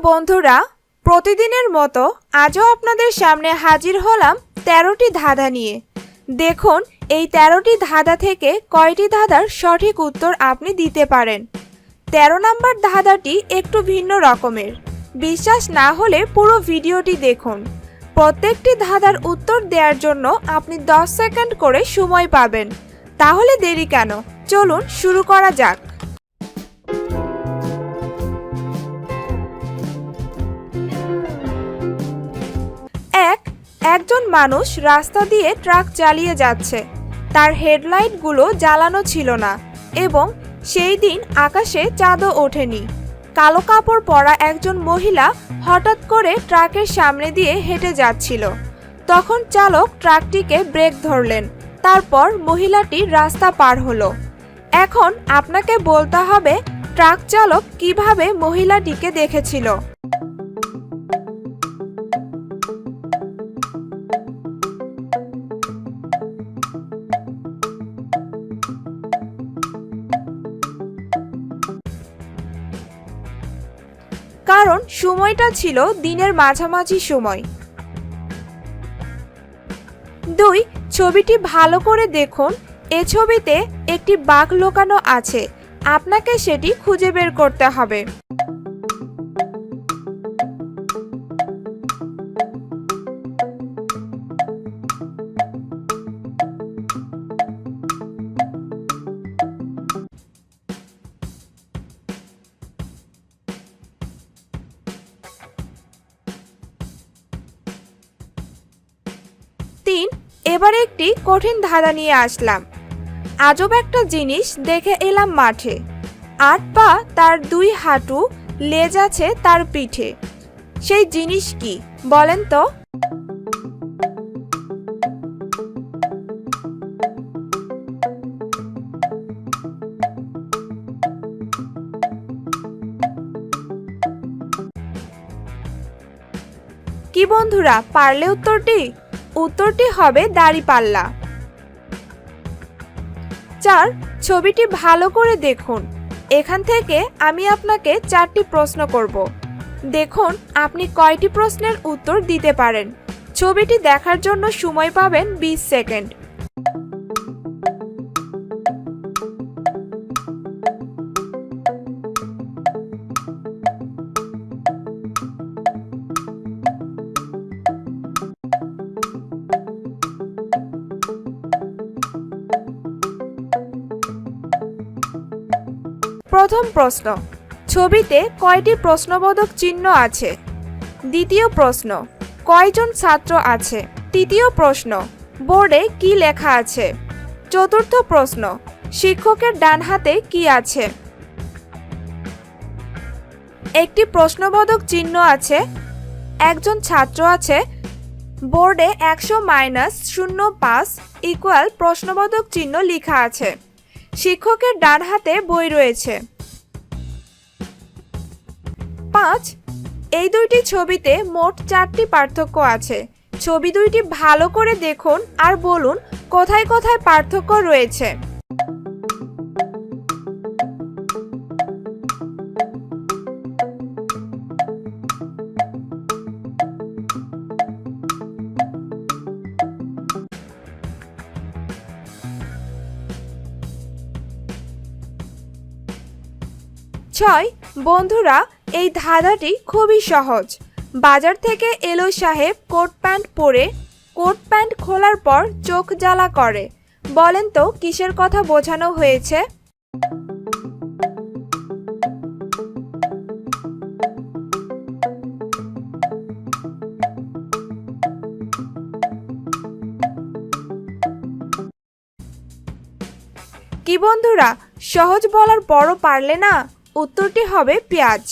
বন্ধুরা, প্রতিদিনের মতো আজও আপনাদের সামনে হাজির হলাম ১৩টি ধাঁধা নিয়ে। দেখুন এই ১৩টি ধাঁধা থেকে কয়টি ধাঁধার সঠিক উত্তর আপনি দিতে পারেন। ১৩ নম্বর ধাঁধাটি একটু ভিন্ন রকমের। বিশ্বাস না হলে পুরো ভিডিওটি দেখুন। প্রত্যেকটি ধাঁধার উত্তর দেওয়ার জন্য আপনি 10 সেকেন্ড করে সময় পাবেন। তাহলে দেরি কেন, চলুন শুরু করা যাক। একজন মানুষ রাস্তা দিয়ে ট্রাক চালিয়ে যাচ্ছে। তার হেডলাইটগুলো জ্বালানো ছিল না এবং সেই দিন আকাশে চাঁদও ওঠেনি। কালো কাপড় পরা একজন মহিলা হঠাৎ করে ট্রাকের সামনে দিয়ে হেঁটে যাচ্ছিল। তখন চালক ট্রাকটিকে ব্রেক ধরলেন। তারপর মহিলাটি রাস্তা পার হলো। এখন আপনাকে বলতে হবে ট্রাক চালক কিভাবে মহিলাটিকে দেখেছিল। কারণ সময়টা ছিল দিনের মাঝামাঝি সময়। ২. ছবিটি ভালো করে দেখুন। এ ছবিতে একটি বাঘ লুকানো আছে। আপনাকে সেটি খুঁজে বের করতে হবে। এবার একটি কঠিন ধাঁধা নিয়ে আসলাম। আজব একটা জিনিস দেখে এলাম মাঠে। ৮ পা তার ২ হাঁটু, লেজ আছে তার পিঠে। সেই জিনিস কি বলেন তো? কি বন্ধুরা, পারলে উত্তরটি হবে দাঁড়িপাল্লা। ৪. ছবিটি ভালো করে দেখুন। এখান থেকে আমি আপনাকে 4টি প্রশ্ন করব। দেখুন আপনি কয়টি প্রশ্নের উত্তর দিতে পারেন। ছবিটি দেখার জন্য সময় পাবেন 20 সেকেন্ড। প্রথম প্রশ্ন, ছবিতে কয়টি প্রশ্নবোধক চিহ্ন আছে? দ্বিতীয় প্রশ্ন, কয়জন ছাত্র আছে? তৃতীয় প্রশ্ন, বোর্ডে কি লেখা আছে? চতুর্থ প্রশ্ন, শিক্ষকের ডান হাতে কি আছে? একটি প্রশ্নবোধক চিহ্ন আছে, একজন ছাত্র আছে, বোর্ডে 100-05 ইকুয়াল প্রশ্নবোধক চিহ্ন লেখা আছে। শিক্ষকের ডান হাতে বই রয়েছে। ৫. এই দুইটি ছবিতে মোট 4টি পার্থক্য আছে। ছবি দুইটি ভালো করে দেখুন আর বলুন কোথায় কোথায় পার্থক্য রয়েছে। বন্ধুরা, এই ধাঁধাটি খুবই সহজ। বাজার থেকে এলো সাহেব কোট প্যান্ট পরে। কোট প্যান্ট খোলার পর চোখ জ্বালা করে। বলেন তো কিসের কথা বোঝানো হয়েছে? কি বন্ধুরা, সহজ বলার পরও পারলে না? উত্তরটি হবে পেঁয়াজ।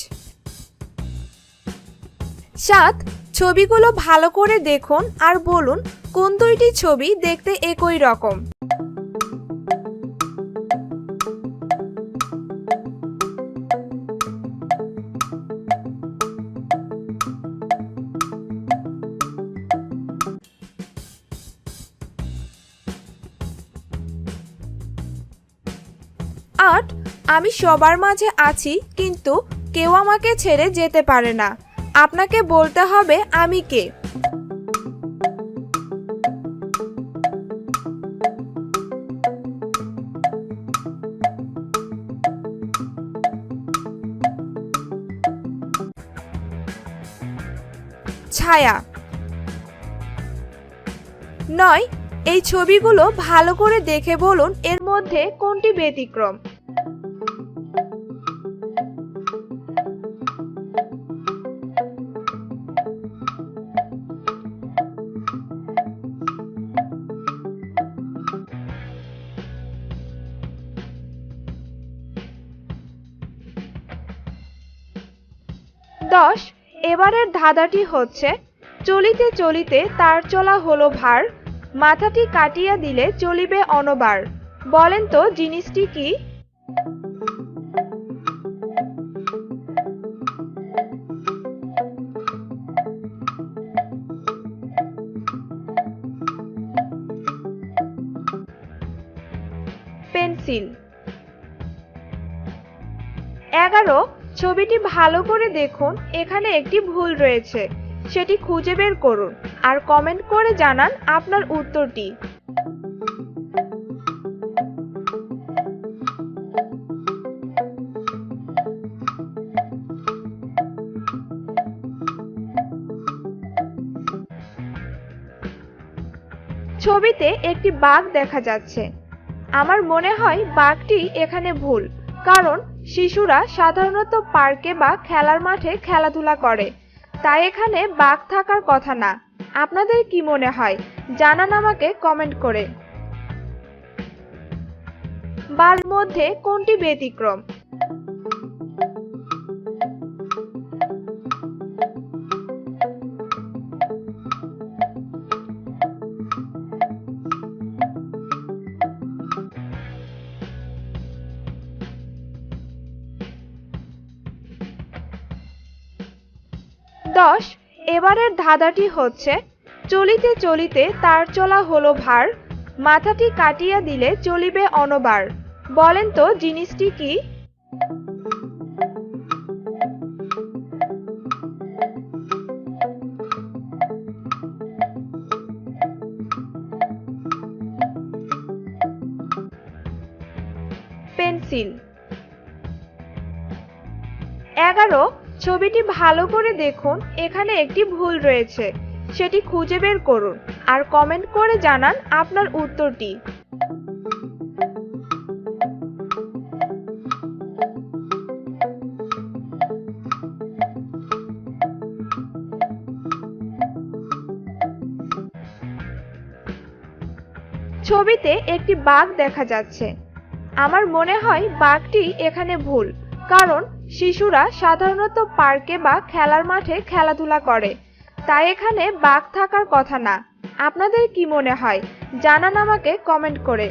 ৭. ছবিগুলো ভালো করে দেখুন আর বলুন কোন দুইটি ছবি দেখতে একই রকম। আমি সবার মাঝে আছি কিন্তু কেউ আমাকে ছেড়ে যেতে পারে না। আপনাকে বলতে হবে আমি কে। ছায়া। 9, এই ছবিগুলো ভালো করে দেখে বলুন এর মধ্যে কোনটি ব্যতিক্রম। দশ, এবারের ধাঁধাটি হচ্ছে চলিতে চলিতে তার চলা হলো ভার, মাথাটি কাটিয়া দিলে চলিবে অনবার। বলেন তো জিনিসটি কি? পেন্সিল। 11, ছবিটি ভালো করে দেখুন, এখানে একটি ভুল রয়েছে, সেটি খুঁজে বের করুন আর কমেন্ট করে জানান আপনার উত্তরটি। ছবিতে একটি বাঘ দেখা যাচ্ছে। আমার মনে হয় বাঘটি এখানে ভুল, কারণ শিশুরা সাধারণত পার্কে বা খেলার মাঠে খেলাধুলা করে, তাই এখানে বাঘ থাকার কথা না। আপনাদের কি মনে হয় জানান আমাকে কমেন্ট করে। বাঘের মধ্যে কোনটি ব্যতিক্রম? দশ, এবারের ধাঁধাটি হচ্ছে চলিতে চলিতে তার চলা হলো ভার, মাথাটি কাটিয়া দিলে চলিবে অনবার। বলেন তো জিনিসটি কি? পেন্সিল। 11, ছবিটি ভালো করে দেখুন, এখানে একটি ভুল রয়েছে, সেটি খুঁজে বের করুন আর কমেন্ট করে জানান আপনার উত্তরটি। ছবিতে একটি বাঘ দেখা যাচ্ছে। আমার মনে হয় বাঘটি এখানে ভুল, কারণ শিশুরা সাধারণত পার্কে বা খেলার মাঠে খেলাধুলা করে, তাই এখানে বাঘ থাকার কথা না। আপনাদের কি মনে হয় জানান আমাকে কমেন্ট করে।